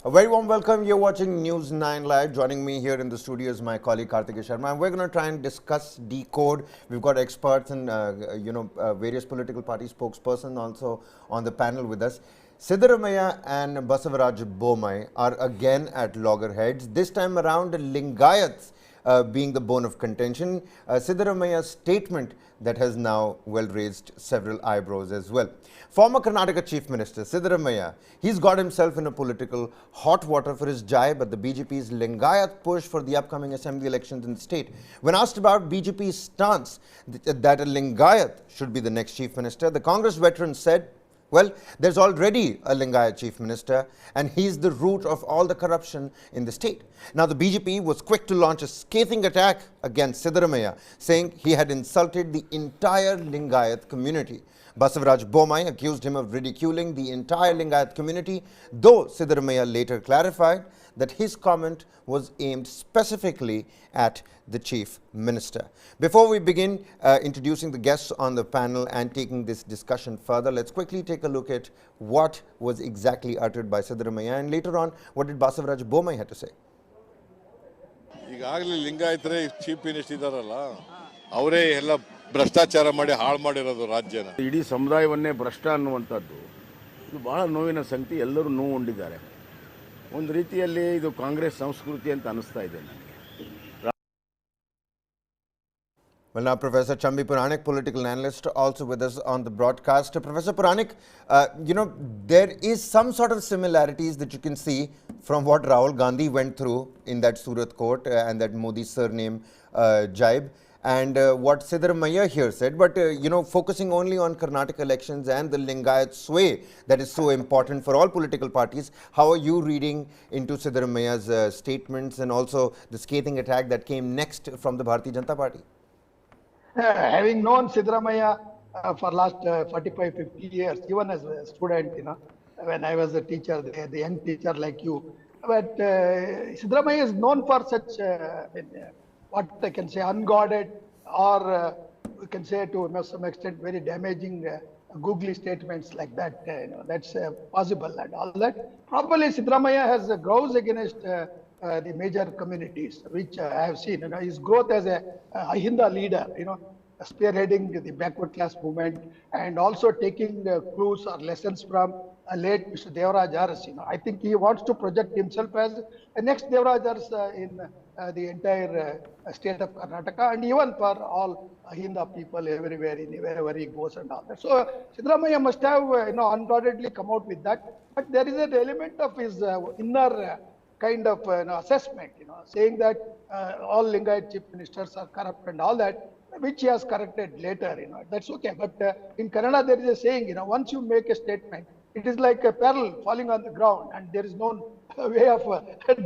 A very warm welcome. You're watching News 9 Live. Joining me here in the studio is my colleague Karthikeya Sharma. And we're going to try and discuss, decode. We've got experts and various political party spokesperson also on the panel with us. Siddaramaih'S and Basavaraj Bommai are again at loggerheads. This time around, Lingayat being the bone of contention. Siddaramaih'S statement that has now raised several eyebrows as well. Former Karnataka Chief Minister Siddaramaih'S, he's got himself in a political hot water for his jibe at the BJP's Lingayat push for the upcoming assembly elections in the state. When asked about BJP's stance that a Lingayat should be the next Chief Minister, the Congress veteran said, well, there's already a Lingayat Chief Minister and he's the root of all the corruption in the state. Now, the BJP was quick to launch a scathing attack against Siddaramaih'S, saying he had insulted the entire Lingayat community. Basavaraj Bommai accused him of ridiculing the entire Lingayat community, though Siddaramaih'S later clarified that his comment was aimed specifically at the Chief Minister. Before we begin introducing the guests on the panel and taking this discussion further, let's quickly take a look at what was exactly uttered by Siddaramaih'S, and later on, what did Basavaraj Bommai have to say? ಈಗಾಗಲೇ ಲಿಂಗಾಯತರೇ chief minister ಇದಾರಲ್ಲ ಅವರೇ ಎಲ್ಲ ಭ್ರಷ್ಟಾಚಾರ ಮಾಡಿ ಹಾಳು ಮಾಡಿರೋದು ರಾಜ್ಯನ. ಇಡೀ ಸಮುದಾಯವನ್ನೇ ಭ್ರಷ್ಟ ಅನ್ನುವಂಥದ್ದು ಇದು ಬಹಳ ನೋವಿನ ಸಂಗತಿ. ಎಲ್ಲರೂ ನೋವುಂಡಿದ್ದಾರೆ. ಒಂದು ರೀತಿಯಲ್ಲಿ ಇದು ಕಾಂಗ್ರೆಸ್ ಸಂಸ್ಕೃತಿ ಅಂತ ಅನಿಸ್ತಾ ಇದೆ ನನಗೆ. Well, now Professor Chambi Puranik, political analyst, also with us on the broadcast. Professor Puranik, there is some sort of similarities that you can see from what Rahul Gandhi went through in that Surat court and that Modi surname jibe, and what Siddaramaih'S here said. But, focusing only on Karnataka elections and the Lingayat sway that is so important for all political parties, how are you reading into Siddaramaih'S statements and also the scathing attack that came next from the Bharatiya Janata Party? Having known Siddaramaiah for last 45-50 years, even as a student, when I was a teacher, the young teacher like you, but Siddaramaiah is known for such, what I can say, unguarded or we can say to some extent very damaging googly statements like that. That's possible and all that. Probably Siddaramaiah has a grouse against the major communities, which I have seen. His growth as a Ahinda leader, spearheading the backward class movement and also taking clues or lessons from late Mr. Devaraj Aras. I think he wants to project himself as the next Devaraj Aras in the entire state of Karnataka and even for all Ahinda people everywhere, wherever he goes and all that. So Siddaramaiah must have, undoubtedly come out with that. But there is an element of his inner kind of assessment, saying that all Lingayat chief ministers are corrupt and all that, which he has corrected later, that's okay. But in Kannada, there is a saying, once you make a statement, it is like a pearl falling on the ground and there is no way of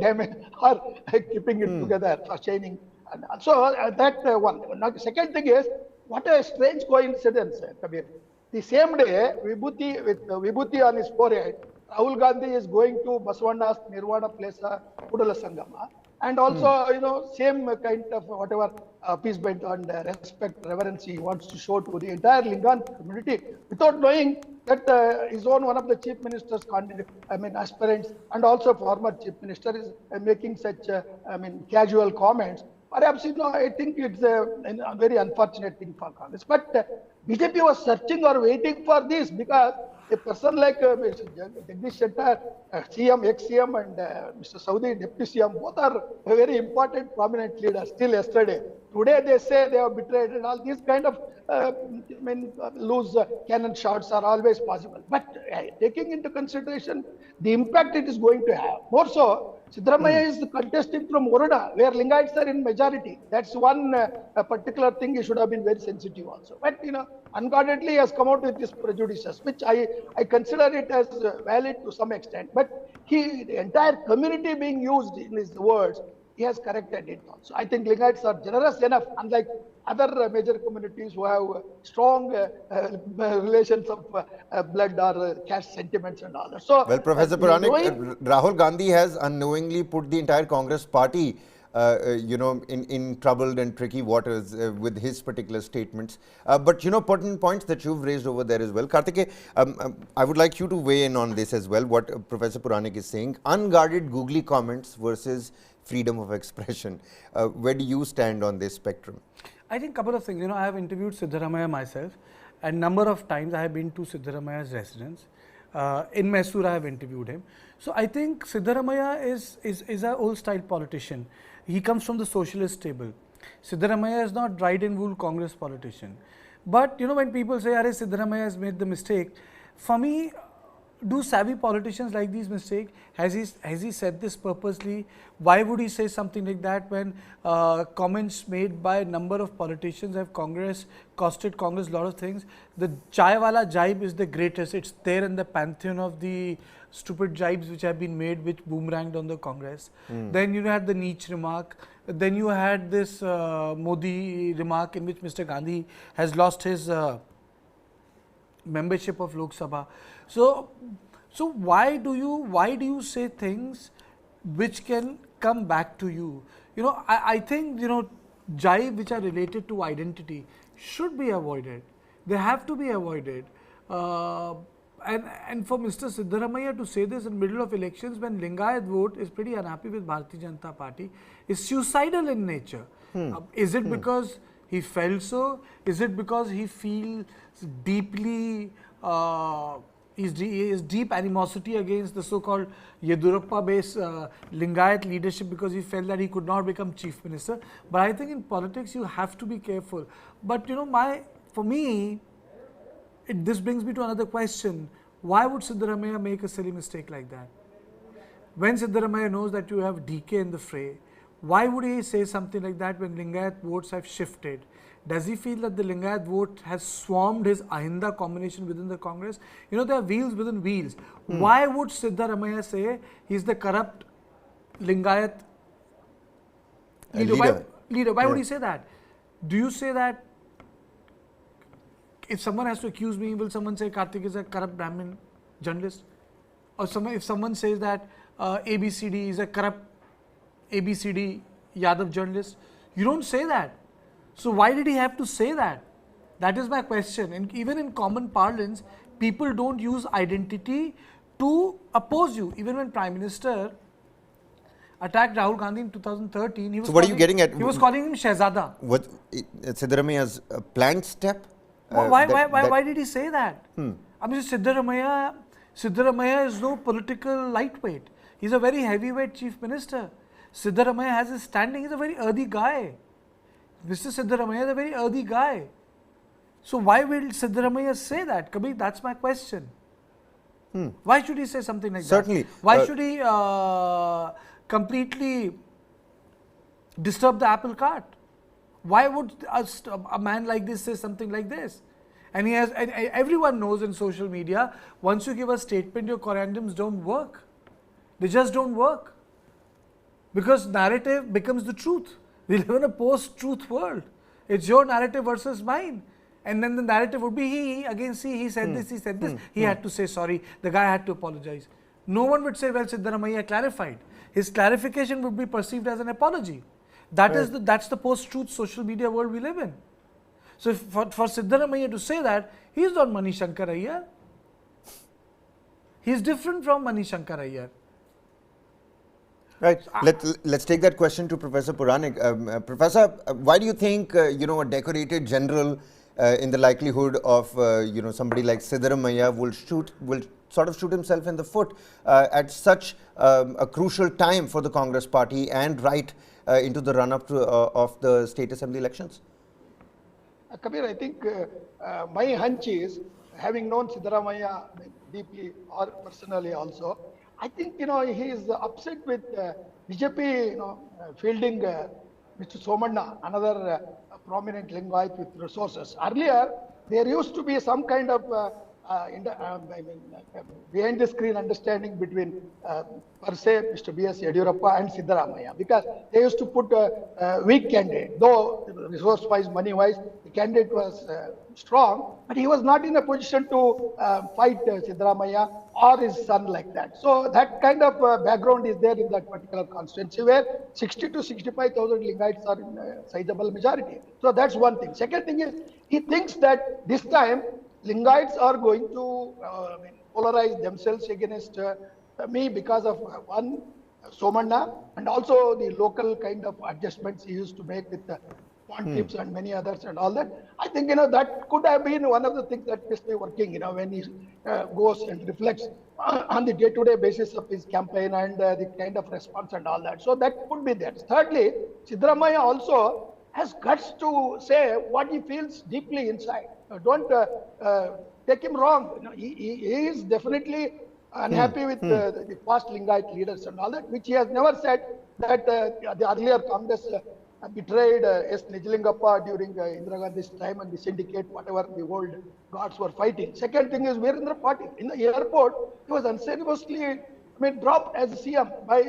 damage or keeping it together or shining. And so that one. Now, the second thing is, what a strange coincidence, Kabir. The same day, Vibhuti, with Vibhuti on his forehead, Rahul Gandhi is going to Basavaraj's Nirvana place, Kudala Sangama, and also, same kind of whatever appeasement and respect, reverence he wants to show to the entire Lingan community, without knowing that his own one of the chief ministers, aspirants, and also former chief minister is making such, casual comments. Perhaps, I think it's a very unfortunate thing for Congress. But BJP was searching or waiting for this because a person like Mr. Jagdish Shettar, CM, ex-CM, and Mr. Saudi, Deputy CM, both are very important, prominent leaders still yesterday. Today they say they have betrayed and all these kind of loose cannon shots are always possible. But taking into consideration the impact it is going to have, more so, Siddaramaiah is contesting from Orada, where Lingayats are in majority. That's one particular thing he should have been very sensitive also. But, unguardedly has come out with his prejudices, which I consider it as valid to some extent. But the entire community being used in his words, he has corrected it also. I think Lingayats are generous enough, unlike other major communities who have strong relations of blood or caste sentiments and all that. So, well, Professor Puranik, Rahul Gandhi has unknowingly put the entire Congress party in troubled and tricky waters with his particular statements. But, pertinent points that you've raised over there as well. Kartike, I would like you to weigh in on this as well, what Professor Puranik is saying. Unguarded googly comments versus freedom of expression. Where do you stand on this spectrum? I think a couple of things. I have interviewed Siddaramaiah myself, and number of times I have been to Siddaramaiah's residence. In Mysore, I have interviewed him. So I think Siddaramaiah is an old style politician. He comes from the socialist table. Siddaramaiah is not dried and wool Congress politician. But when people say, "Arey, Siddaramaiah has made the mistake," for me, do savvy politicians like these mistakes? Has he said this purposely? Why would he say something like that when comments made by a number of politicians have costed Congress a lot of things? The chai wala jibe is the greatest. It's there in the pantheon of the stupid jibes which have been made, which boomeranged on the Congress. Then you had the niche remark. Then you had this Modi remark in which Mr. Gandhi has lost his membership of Lok Sabha. So why do you say things which can come back to you? I think jibe which are related to identity should be avoided. They have to be avoided. And for Mr. Siddaramaiah to say this in middle of elections when Lingayat vote is pretty unhappy with Bharatiya Janata Party is suicidal in nature. Is it because he felt so? Is it because he feels deeply his deep animosity against the so-called Yedurappa-based Lingayat leadership because he felt that he could not become Chief Minister? But I think in politics you have to be careful. But for me, this brings me to another question. Why would Siddaramaiah make a silly mistake like that? When Siddaramaiah knows that you have DK in the fray, why would he say something like that when Lingayat votes have shifted? Does he feel that the Lingayat vote has swarmed his Ahinda combination within the Congress? There are wheels within wheels. Why would Siddaramaiah say he's the corrupt Lingayat leader? Why would he say that? Do you say that if someone has to accuse me, will someone say Karthik is a corrupt Brahmin journalist? Or if someone says that ABCD is a corrupt ABCD Yadav journalist, you don't say that. So why did he have to say that? That is my question. And even in common parlance, people don't use identity to oppose you. Even when Prime Minister attacked Rahul Gandhi in 2013, he was calling him Shehzada. What Siddaramaiah's planned step? Why did he say that? I mean, Siddaramaiah is no political lightweight. He's a very heavyweight Chief Minister. Siddaramaiah has his standing. He's a very earthy guy. Mr. Siddaramaiah is a very earthy guy. So why will Siddaramaiah say that? Kabir, that's my question. Why should he say something like Certainly. that? Why should he completely disturb the apple cart? Why would a man like this say something like this? And everyone knows in social media, once you give a statement, your correndums don't work. They just don't work. Because narrative becomes the truth. We live in a post-truth world. It's your narrative versus mine. And then the narrative would be he against he said this, he said this. He had to say sorry. The guy had to apologize. No one would say, well, Siddaramaiah clarified. His clarification would be perceived as an apology. That's the post-truth social media world we live in. So for Siddaramaiah to say that, he is not Manish Shankar Iyer. He is different from Manish Shankar Iyer. Right. Let's take that question to Professor Puranik. Professor, why do you think a decorated general, in the likelihood of somebody like Siddaramaiah, will sort of shoot himself in the foot at such a crucial time for the Congress party and right into the run-up of the state assembly elections? Kabir, I think my hunch is, having known Siddaramaiah deeply or personally also, I think he is upset with BJP fielding Mr. Somanna, another prominent Lingayat with resources. Earlier, there used to be some kind of behind the screen understanding between per se Mr. B.S. Yediyurappa and Siddaramaiah, because they used to put a weak candidate, though resource-wise, money-wise, the candidate was strong, but he was not in a position to fight Siddaramaiah or his son like that. So that kind of background is there in that particular constituency where 60 to 65,000 Lingaites are in a sizable majority. So that's one thing. Second thing is, he thinks that this time Lingaites are going to polarize themselves against me because of one, Somanna, and also the local kind of adjustments he used to make with the font tips and many others and all that. I think, that could have been one of the things that is working, when he goes and reflects on the day-to-day basis of his campaign and the kind of response and all that. So that could be there. Thirdly, Siddaramaiah also has guts to say what he feels deeply inside. Don't take him wrong. He is definitely unhappy with the past Lingayat leaders and all that, which he has never said that the earlier Congress betrayed S. Nijlingappa during Indira Gandhi's time and the syndicate, whatever the old gods were fighting. Second thing is Virendra Patil. In the airport, he was unceremoniously dropped as CM by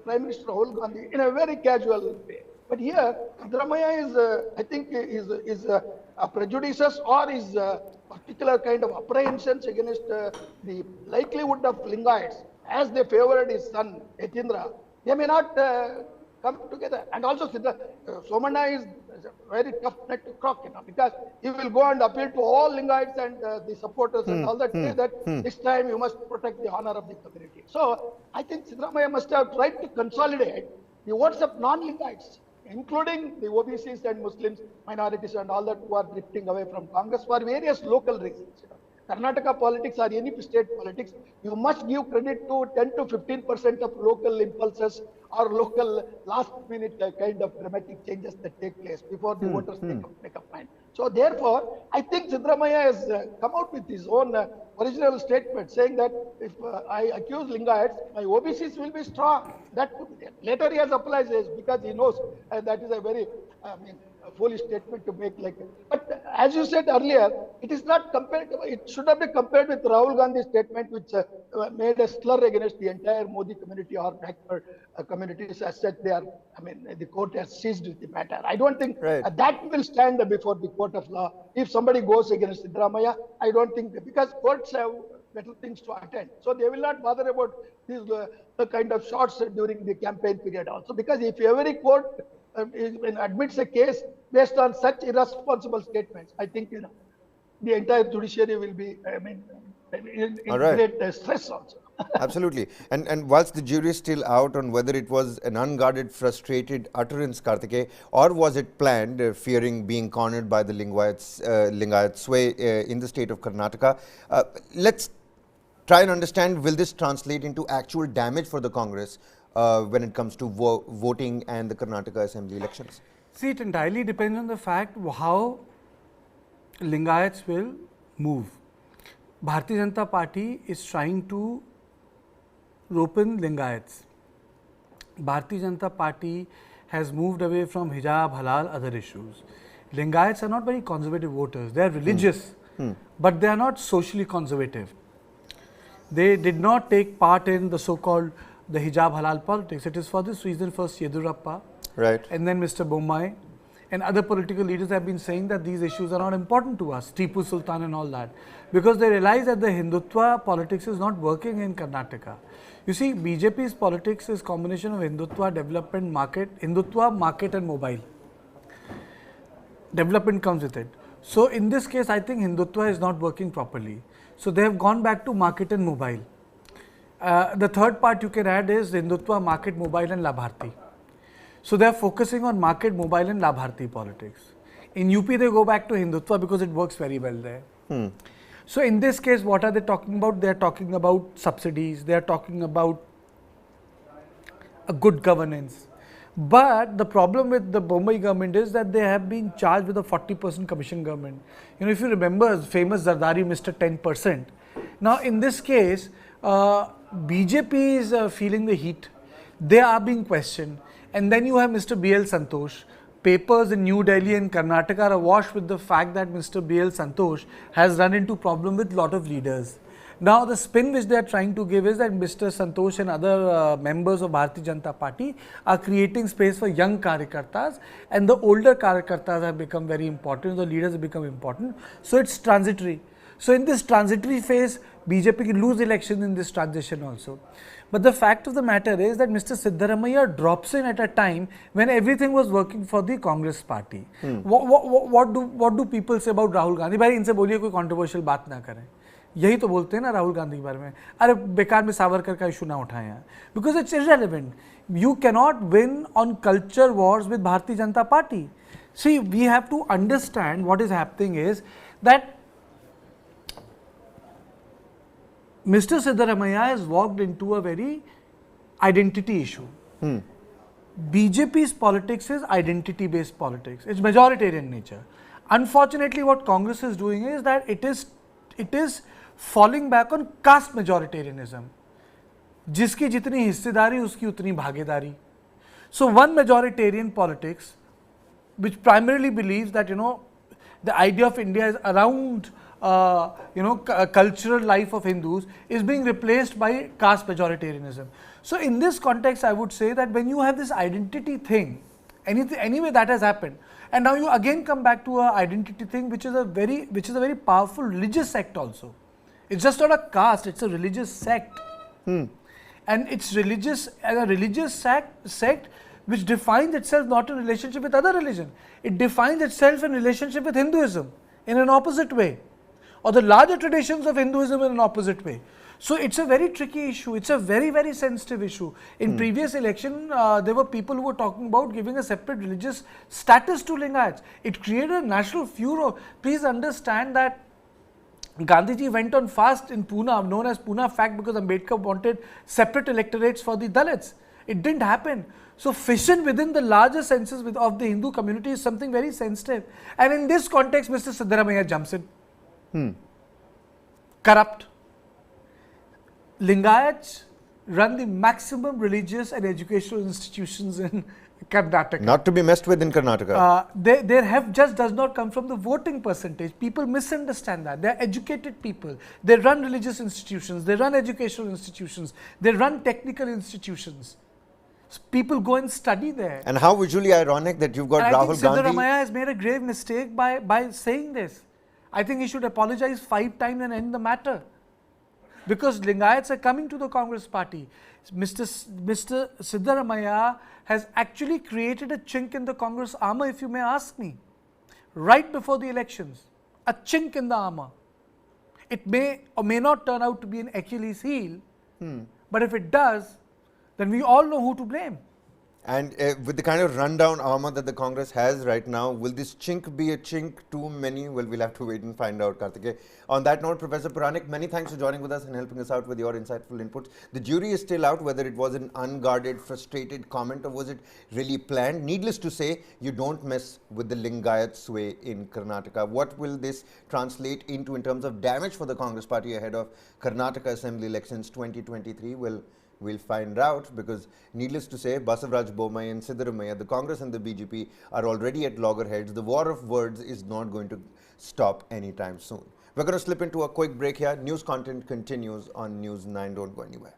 Prime Minister Rahul Gandhi in a very casual way. But here, Siddaramaiah is, I think, is prejudices or is particular kind of apprehensions against the likelihood of Lingaites, as they favored his son, Yatindra. They may not come together. And also, Somanna is a very tough nut to crack, because he will go and appeal to all Lingaites and the supporters and all that, say that this time you must protect the honor of the community. So, I think Siddaramaiah must have tried to consolidate the votes of non-Lingaites, including the OBCs and Muslims, minorities and all that, who are drifting away from Congress for various local reasons. Karnataka politics or any state politics, you must give credit to 10 to 15% of local impulses or local last-minute kind of dramatic changes that take place before the voters make up mind. So therefore, I think Siddaramaiah has come out with his own original statement saying that if I accuse Lingaites, my OBCs will be strong. That later he has applied this because he knows that is a very foolish statement to make like that. But as you said earlier, it is not compared. It should have been compared with Rahul Gandhi's statement, which made a slur against the entire Modi community or backward communities as such. They are, the court has seized with the matter. I don't think that will stand before the court of law. If somebody goes against Siddaramaiah, I don't think because courts have better things to attend. So they will not bother about these kind of shots during the campaign period also. Because if every court admits a case based on such irresponsible statements, I think the entire judiciary will be in great stress also. Absolutely. And whilst the jury is still out on whether it was an unguarded, frustrated utterance, Kartikeya, or was it planned, fearing being cornered by the Lingayat sway in the state of Karnataka, let's try and understand, will this translate into actual damage for the Congress when it comes to voting and the Karnataka Assembly elections? See, it entirely depends on the fact how Lingayats will move. Bharatiya Janata Party is trying to rope in Lingayats. Bharatiya Janata Party has moved away from hijab, halal, other issues. Lingayats are not very conservative voters. They are religious, but they are not socially conservative. They did not take part in the so-called the hijab halal politics. It is for this reason first Yediyurappa, and then Mr. Bommai and other political leaders have been saying that these issues are not important to us, Tipu Sultan and all that, because they realize that the Hindutva politics is not working in Karnataka. You see, BJP's politics is combination of Hindutva, development, market, Hindutva, market and mobile. Development comes with it. So in this case, I think Hindutva is not working properly. So they have gone back to market and mobile. The third part you can add is Hindutva, market, mobile and Labharti. So they are focusing on market, mobile and Labharti politics. In UP they go back to Hindutva because it works very well there. So in this case, what are they talking about? They are talking about subsidies, they are talking about a good governance. But the problem with the Bombay government is that they have been charged with a 40% commission government. If you remember famous Zardari Mr. 10%. Now in this case, BJP is feeling the heat. They are being questioned. And then you have Mr. B.L. Santosh, papers in New Delhi and Karnataka are awash with the fact that Mr. B.L. Santosh has run into problem with lot of leaders. Now the spin which they are trying to give is that Mr. Santosh and other members of Bharatiya Janata Party are creating space for young Karyakartas, and the older Karyakartas have become very important, the leaders have become important. So it's transitory. So in this transitory phase, BJP can lose elections in this transition also. But the fact of the matter is that Mr. Siddaramaiah drops in at a time when everything was working for the Congress party. What do people say about Rahul Gandhi? भाई इनसे बोलिए कोई controversial बात ना करें. यही तो बोलते हैं ना राहुल गांधी के बारे में. अरे बेकार में सावरकर का इशू ना उठाएं यार. Because it's irrelevant. You cannot win on culture wars with Bharatiya Janata Party. See, we have to understand what is happening is that Mr. Siddaramaiah has walked into a very identity issue. BJP's politics is identity-based politics. It's majoritarian nature. Unfortunately, what Congress is doing is that it is falling back on caste majoritarianism. जिसकी जितनी हिस्सेदारी उसकी उतनी भागीदारी. So one majoritarian politics, which primarily believes that the idea of India is around cultural life of Hindus, is being replaced by caste majoritarianism. So in this context, I would say that when you have this identity thing, anyway that has happened, and now you again come back to a identity thing, which is a very powerful religious sect also. It's just not a caste; it's a religious sect, and it's religious and a religious sect which defines itself not in relationship with other religion. It defines itself in relationship with Hinduism in an opposite way, or the larger traditions of Hinduism in an opposite way. So it's a very tricky issue. It's a very, very sensitive issue. In previous election, there were people who were talking about giving a separate religious status to Lingayats. It created a national furor. Please understand that Gandhiji went on fast in Pune, known as Pune fact, because Ambedkar wanted separate electorates for the Dalits. It didn't happen. So fission within the larger senses of the Hindu community is something very sensitive. And in this context, Mr. Siddaramaiah jumps in. Corrupt. Lingayats run the maximum religious and educational institutions in Karnataka. Not to be messed with in Karnataka. Their heft just does not come from the voting percentage. People misunderstand that. They are educated people. They run religious institutions. They run educational institutions. They run technical institutions. People go and study there. And how visually ironic that you've got and Rahul I think Gandhi. Siddaramaiah has made a grave mistake by saying this. I think he should apologize 5 times and end the matter. Because Lingayats are coming to the Congress party. Mr. Siddaramaiah has actually created a chink in the Congress armor, if you may ask me, right before the elections. A chink in the armor. It may or may not turn out to be an Achilles heel, but if it does, then we all know who to blame. And with the kind of rundown armor that the Congress has right now, will this chink be a chink too many? Well, we'll have to wait and find out, Kartikeya. On that note, Professor Puranjan, many thanks for joining with us and helping us out with your insightful inputs. The jury is still out whether it was an unguarded, frustrated comment or was it really planned. Needless to say, you don't mess with the Lingayat sway in Karnataka. What will this translate into in terms of damage for the Congress party ahead of Karnataka Assembly elections 2023? We'll find out, because needless to say, Basavaraj Bommai and Siddaramaih'S, the Congress and the BJP are already at loggerheads. The war of words is not going to stop anytime soon. We're going to slip into a quick break here. News content continues on News 9. Don't go anywhere.